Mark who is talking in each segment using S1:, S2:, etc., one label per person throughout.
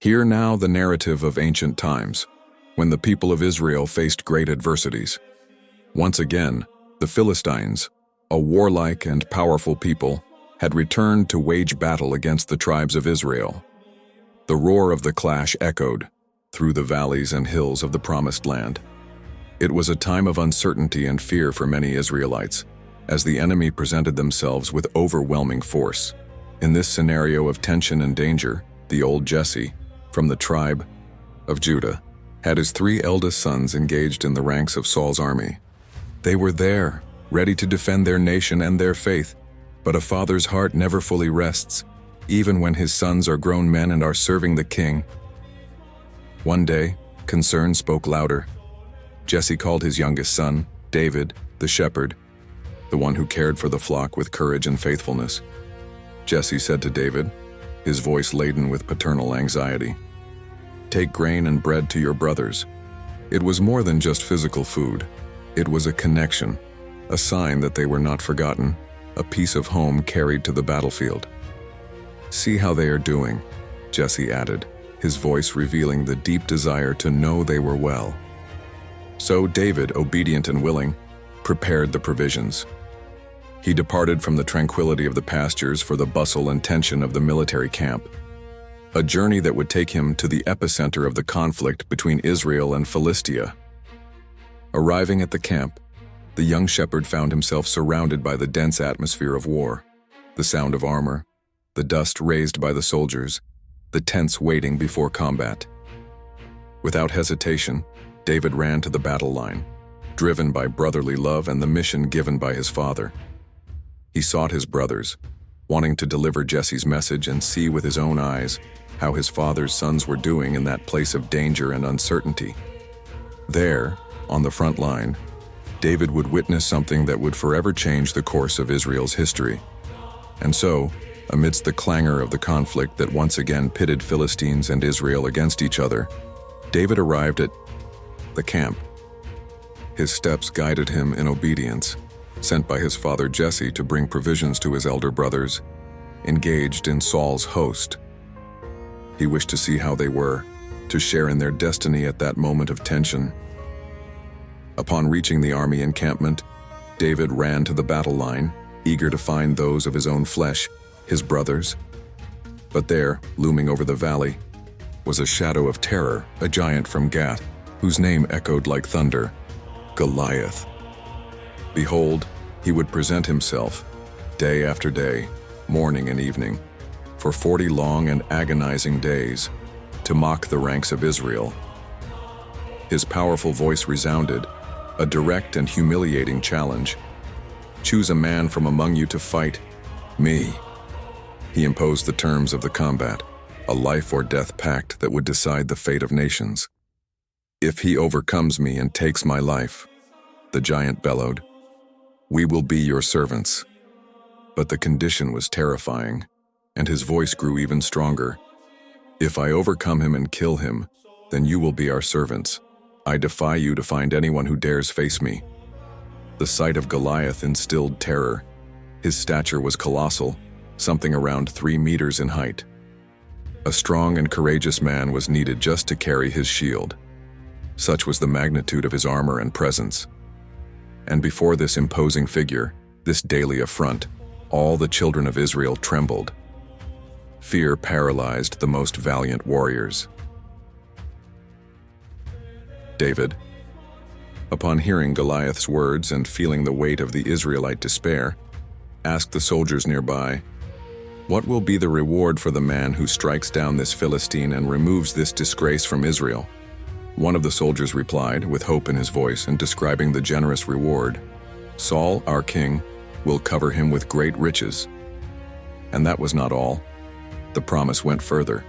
S1: Hear now the narrative of ancient times, when the people of Israel faced great adversities. Once again, the Philistines, a warlike and powerful people, had returned to wage battle against the tribes of Israel. The roar of the clash echoed through the valleys and hills of the Promised Land. It was a time of uncertainty and fear for many Israelites, as the enemy presented themselves with overwhelming force. In this scenario of tension and danger, the old Jesse, from the tribe of Judah, had his 3 eldest sons engaged in the ranks of Saul's army. They were there, ready to defend their nation and their faith, but a father's heart never fully rests, even when his sons are grown men and are serving the king. One day, concern spoke louder. Jesse called his youngest son, David, the shepherd, the one who cared for the flock with courage and faithfulness. Jesse said to David, his voice laden with paternal anxiety, "Take grain and bread to your brothers." It was more than just physical food. It was a connection, a sign that they were not forgotten, a piece of home carried to the battlefield. "See how they are doing," Jesse added, his voice revealing the deep desire to know they were well. So David, obedient and willing, prepared the provisions. He departed from the tranquility of the pastures for the bustle and tension of the military camp, a journey that would take him to the epicenter of the conflict between Israel and Philistia. Arriving at the camp, the young shepherd found himself surrounded by the dense atmosphere of war, the sound of armor, the dust raised by the soldiers, the tents waiting before combat. Without hesitation, David ran to the battle line, driven by brotherly love and the mission given by his father. He sought his brothers, wanting to deliver Jesse's message and see with his own eyes how his father's sons were doing in that place of danger and uncertainty. There, on the front line, David would witness something that would forever change the course of Israel's history. And so, amidst the clangor of the conflict that once again pitted Philistines and Israel against each other, David arrived at the camp. His steps guided him in obedience, sent by his father Jesse to bring provisions to his elder brothers, engaged in Saul's host. He wished to see how they were, to share in their destiny at that moment of tension. Upon reaching the army encampment, David ran to the battle line, eager to find those of his own flesh, his brothers. But there, looming over the valley, was a shadow of terror, a giant from Gath, whose name echoed like thunder, Goliath. Behold, he would present himself, day after day, morning and evening, for 40 long and agonizing days, to mock the ranks of Israel. His powerful voice resounded, a direct and humiliating challenge. "Choose a man from among you to fight me." He imposed the terms of the combat, a life or death pact that would decide the fate of nations. "If he overcomes me and takes my life," the giant bellowed, "we will be your servants." But the condition was terrifying, and his voice grew even stronger. "If I overcome him and kill him, then you will be our servants. I defy you to find anyone who dares face me." The sight of Goliath instilled terror. His stature was colossal, something around 3 meters in height. A strong and courageous man was needed just to carry his shield. Such was the magnitude of his armor and presence. And before this imposing figure, this daily affront, all the children of Israel trembled. Fear paralyzed the most valiant warriors. David, upon hearing Goliath's words and feeling the weight of the Israelite despair, asked the soldiers nearby, "What will be the reward for the man who strikes down this Philistine and removes this disgrace from Israel?" One of the soldiers replied, with hope in his voice and describing the generous reward, "Saul, our king, will cover him with great riches." And that was not all. The promise went further.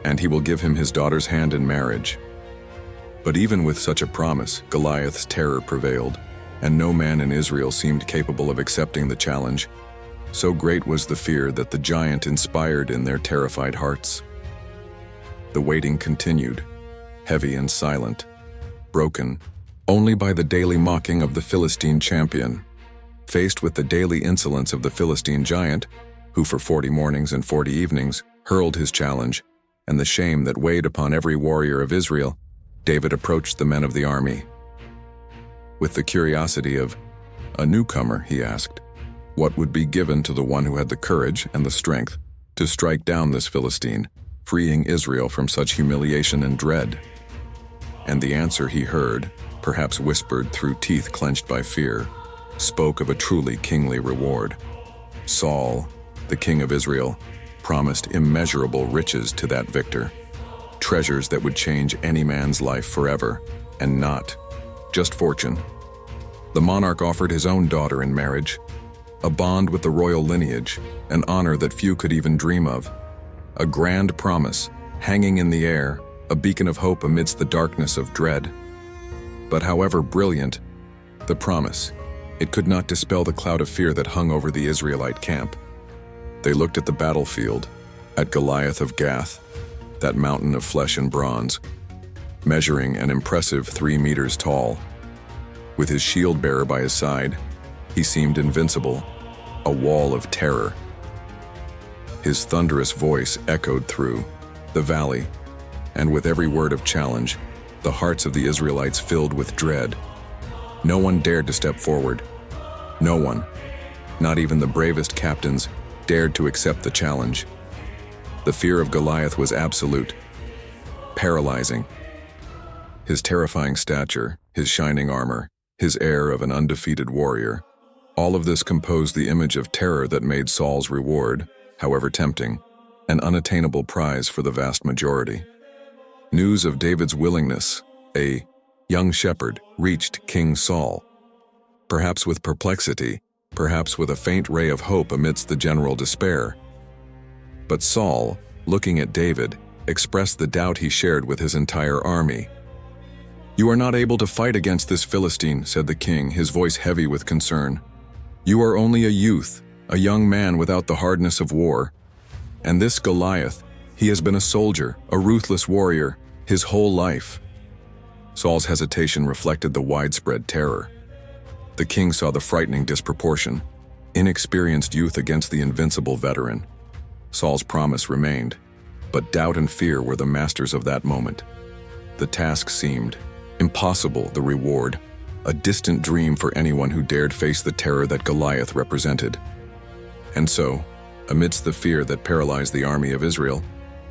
S1: "And he will give him his daughter's hand in marriage." But even with such a promise, Goliath's terror prevailed, and no man in Israel seemed capable of accepting the challenge. So great was the fear that the giant inspired in their terrified hearts. The waiting continued, heavy and silent, broken only by the daily mocking of the Philistine champion. Faced with the daily insolence of the Philistine giant, who for 40 mornings and 40 evenings hurled his challenge, and the shame that weighed upon every warrior of Israel, David approached the men of the army. With the curiosity of a newcomer, he asked, what would be given to the one who had the courage and the strength to strike down this Philistine, freeing Israel from such humiliation and dread? And the answer he heard, perhaps whispered through teeth clenched by fear, spoke of a truly kingly reward. Saul, the king of Israel, promised immeasurable riches to that victor, treasures that would change any man's life forever, and not just fortune. The monarch offered his own daughter in marriage, a bond with the royal lineage, an honor that few could even dream of, a grand promise hanging in the air, a beacon of hope amidst the darkness of dread. But however brilliant the promise, it could not dispel the cloud of fear that hung over the Israelite camp. They looked at the battlefield, at Goliath of Gath, that mountain of flesh and bronze, measuring an impressive 3 meters tall. With his shield bearer by his side, he seemed invincible, a wall of terror. His thunderous voice echoed through the valley, and with every word of challenge, the hearts of the Israelites filled with dread. No one dared to step forward. No one, not even the bravest captains, dared to accept the challenge. The fear of Goliath was absolute, paralyzing. His terrifying stature, his shining armor, his air of an undefeated warrior, all of this composed the image of terror that made Saul's reward, however tempting, an unattainable prize for the vast majority. News of David's willingness, a young shepherd, reached King Saul. Perhaps with perplexity, perhaps with a faint ray of hope amidst the general despair. But Saul, looking at David, expressed the doubt he shared with his entire army. "You are not able to fight against this Philistine," said the king, his voice heavy with concern. "You are only a youth, a young man without the hardness of war. And this Goliath, he has been a soldier, a ruthless warrior, his whole life." Saul's hesitation reflected the widespread terror. The king saw the frightening disproportion, inexperienced youth against the invincible veteran. Saul's promise remained, but doubt and fear were the masters of that moment. The task seemed impossible, the reward, a distant dream for anyone who dared face the terror that Goliath represented. And so, amidst the fear that paralyzed the army of Israel,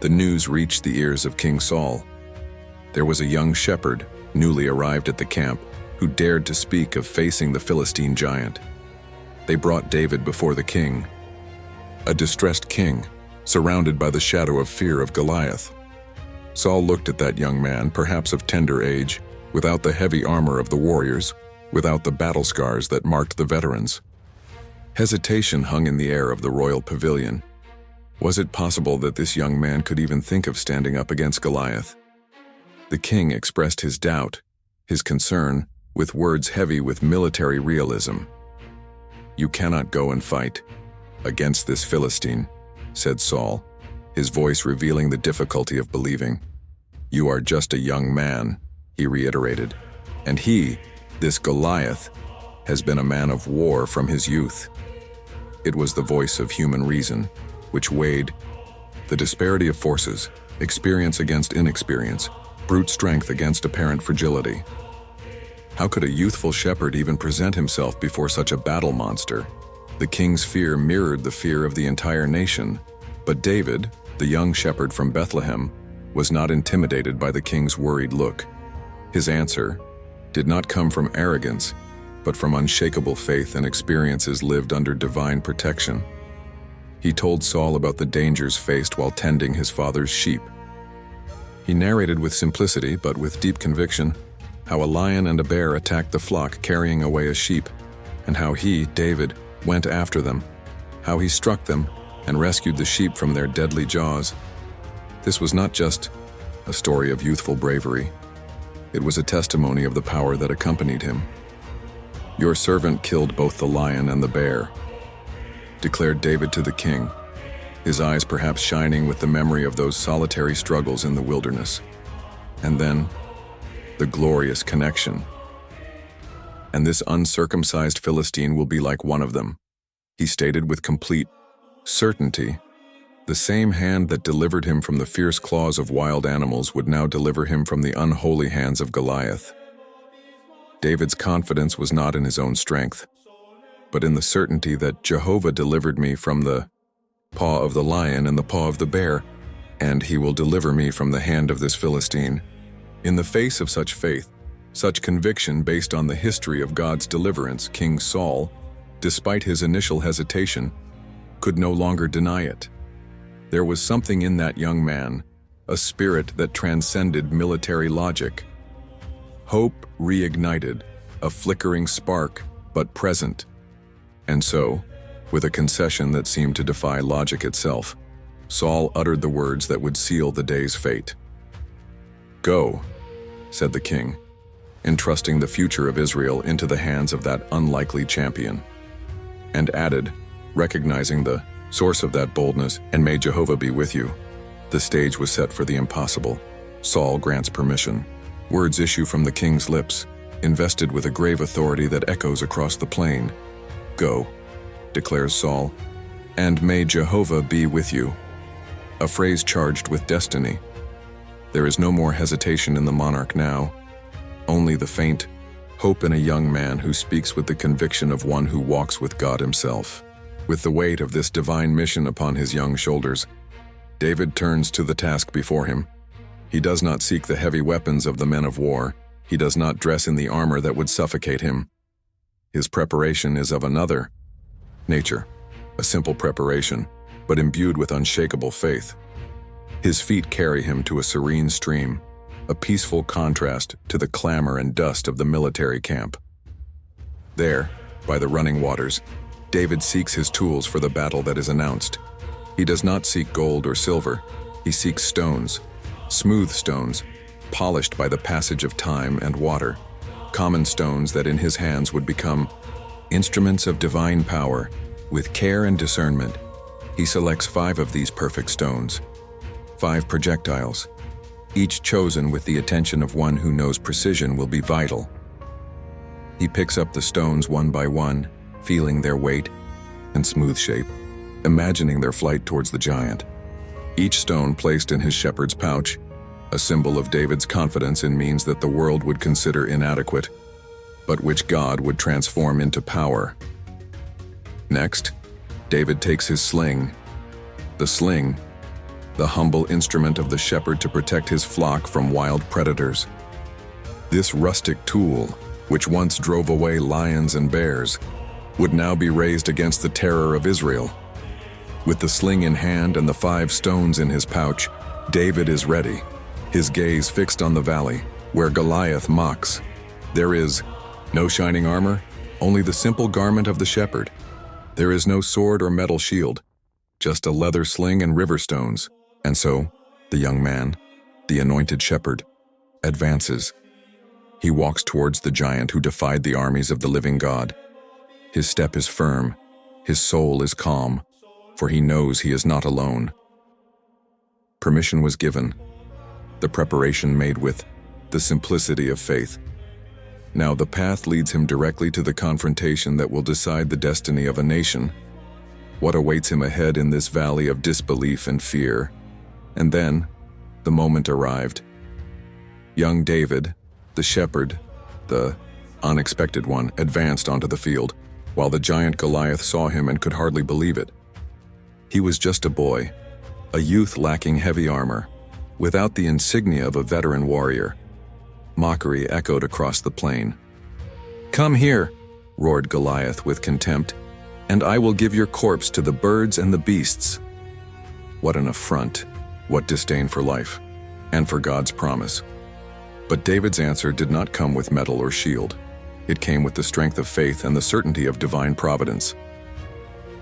S1: the news reached the ears of King Saul. There was a young shepherd, newly arrived at the camp, who dared to speak of facing the Philistine giant. They brought David before the king, a distressed king, surrounded by the shadow of fear of Goliath. Saul looked at that young man, perhaps of tender age, without the heavy armor of the warriors, without the battle scars that marked the veterans. Hesitation hung in the air of the royal pavilion. Was it possible that this young man could even think of standing up against Goliath? The king expressed his doubt, his concern, with words heavy with military realism. "You cannot go and fight against this Philistine," said Saul, his voice revealing the difficulty of believing. "You are just a young man," he reiterated, "and he, this Goliath, has been a man of war from his youth." It was the voice of human reason, which weighed the disparity of forces, experience against inexperience, brute strength against apparent fragility. How could a youthful shepherd even present himself before such a battle monster? The king's fear mirrored the fear of the entire nation, but David, the young shepherd from Bethlehem, was not intimidated by the king's worried look. His answer did not come from arrogance, but from unshakable faith and experiences lived under divine protection. He told Saul about the dangers faced while tending his father's sheep. He narrated with simplicity but with deep conviction how a lion and a bear attacked the flock carrying away a sheep, and how he, David, went after them, how he struck them and rescued the sheep from their deadly jaws. This was not just a story of youthful bravery. It was a testimony of the power that accompanied him. "Your servant killed both the lion and the bear," declared David to the king, his eyes perhaps shining with the memory of those solitary struggles in the wilderness. And then, the glorious connection. "And this uncircumcised Philistine will be like one of them," he stated with complete certainty. The same hand that delivered him from the fierce claws of wild animals would now deliver him from the unholy hands of Goliath. David's confidence was not in his own strength, but in the certainty that Jehovah delivered me from the paw of the lion and the paw of the bear, and he will deliver me from the hand of this Philistine. In the face of such faith, such conviction based on the history of God's deliverance, King Saul, despite his initial hesitation, could no longer deny it. There was something in that young man, a spirit that transcended military logic. Hope reignited, a flickering spark, but present. And so, with a concession that seemed to defy logic itself, Saul uttered the words that would seal the day's fate. "Go," said the king, entrusting the future of Israel into the hands of that unlikely champion, and added, recognizing the source of that boldness, "And may Jehovah be with you." The stage was set for the impossible. Saul grants permission. Words issue from the king's lips, invested with a grave authority that echoes across the plain. "Go," declares Saul, "and may Jehovah be with you." A phrase charged with destiny. There is no more hesitation in the monarch now, only the faint hope in a young man who speaks with the conviction of one who walks with God himself. With the weight of this divine mission upon his young shoulders, David turns to the task before him. He does not seek the heavy weapons of the men of war. He does not dress in the armor that would suffocate him. His preparation is of another nature, a simple preparation, but imbued with unshakable faith. His feet carry him to a serene stream, a peaceful contrast to the clamor and dust of the military camp. There, by the running waters, David seeks his tools for the battle that is announced. He does not seek gold or silver. He seeks stones, smooth stones, polished by the passage of time and water, common stones that in his hands would become instruments of divine power. With care and discernment, he selects 5 of these perfect stones, 5 projectiles, each chosen with the attention of one who knows precision will be vital. He picks up the stones one by one, feeling their weight and smooth shape, imagining their flight towards the giant. Each stone placed in his shepherd's pouch, a symbol of David's confidence in means that the world would consider inadequate, but which God would transform into power. Next, David takes his sling. The sling, the humble instrument of the shepherd to protect his flock from wild predators. This rustic tool, which once drove away lions and bears, would now be raised against the terror of Israel. With the sling in hand and the 5 stones in his pouch, David is ready, his gaze fixed on the valley, where Goliath mocks. There is no shining armor, only the simple garment of the shepherd. There is no sword or metal shield, just a leather sling and river stones. And so, the young man, the anointed shepherd, advances. He walks towards the giant who defied the armies of the living God. His step is firm, his soul is calm, for he knows he is not alone. Permission was given, the preparation made with the simplicity of faith. Now the path leads him directly to the confrontation that will decide the destiny of a nation. What awaits him ahead in this valley of disbelief and fear? And then, the moment arrived. Young David, the shepherd, the unexpected one, advanced onto the field, while the giant Goliath saw him and could hardly believe it. He was just a boy, a youth lacking heavy armor, without the insignia of a veteran warrior. Mockery echoed across the plain. "Come here," roared Goliath with contempt, "and I will give your corpse to the birds and the beasts." What an affront, what disdain for life, and for God's promise. But David's answer did not come with metal or shield. It came with the strength of faith and the certainty of divine providence.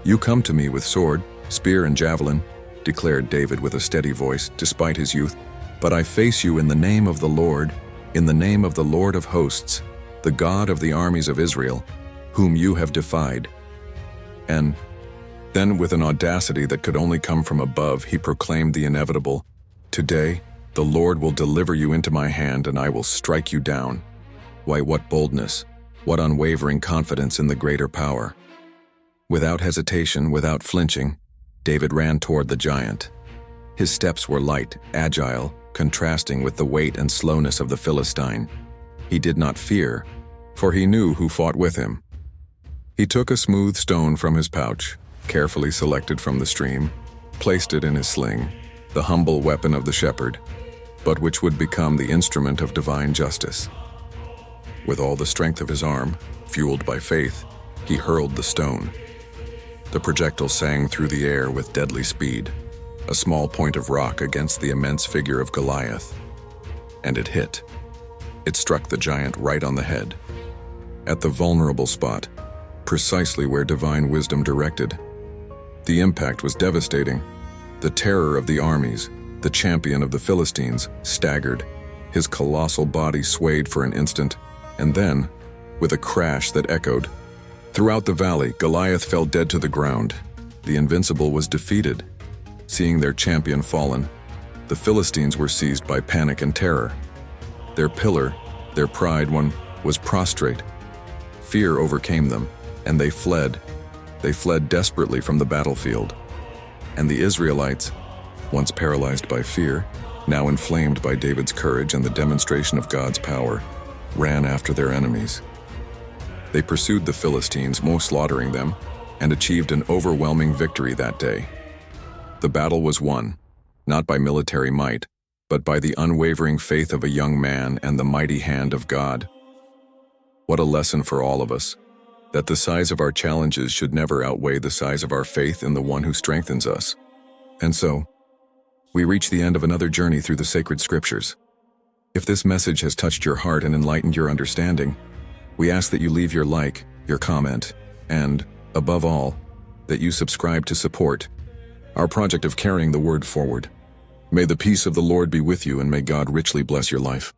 S1: "You come to me with sword, spear, and javelin," declared David with a steady voice, despite his youth, "but I face you in the name of the Lord, in the name of the Lord of hosts, the God of the armies of Israel, whom you have defied." And then, with an audacity that could only come from above, he proclaimed the inevitable, "Today, the Lord will deliver you into my hand, and I will strike you down." Why, what boldness, what unwavering confidence in the greater power. Without hesitation, without flinching, David ran toward the giant. His steps were light, agile, contrasting with the weight and slowness of the Philistine. He did not fear, for he knew who fought with him. He took a smooth stone from his pouch, carefully selected from the stream, placed it in his sling, the humble weapon of the shepherd, but which would become the instrument of divine justice. With all the strength of his arm, fueled by faith, he hurled the stone. The projectile sang through the air with deadly speed, a small point of rock against the immense figure of Goliath. And it hit. It struck the giant right on the head, at the vulnerable spot, precisely where divine wisdom directed. The impact was devastating. The terror of the armies, the champion of the Philistines, staggered. His colossal body swayed for an instant, and then, with a crash that echoed throughout the valley, Goliath fell dead to the ground. The invincible was defeated. Seeing their champion fallen, the Philistines were seized by panic and terror. Their pillar, their pride one, was prostrate. Fear overcame them, and they fled. They fled desperately from the battlefield. And the Israelites, once paralyzed by fear, now inflamed by David's courage and the demonstration of God's power, ran after their enemies. They pursued the Philistines, most slaughtering them, and achieved an overwhelming victory that day. The battle was won, not by military might, but by the unwavering faith of a young man and the mighty hand of God. What a lesson for all of us, that the size of our challenges should never outweigh the size of our faith in the one who strengthens us. And so, we reach the end of another journey through the sacred scriptures. If this message has touched your heart and enlightened your understanding, we ask that you leave your like, your comment, and, above all, that you subscribe to support our project of carrying the word forward. May the peace of the Lord be with you, and may God richly bless your life.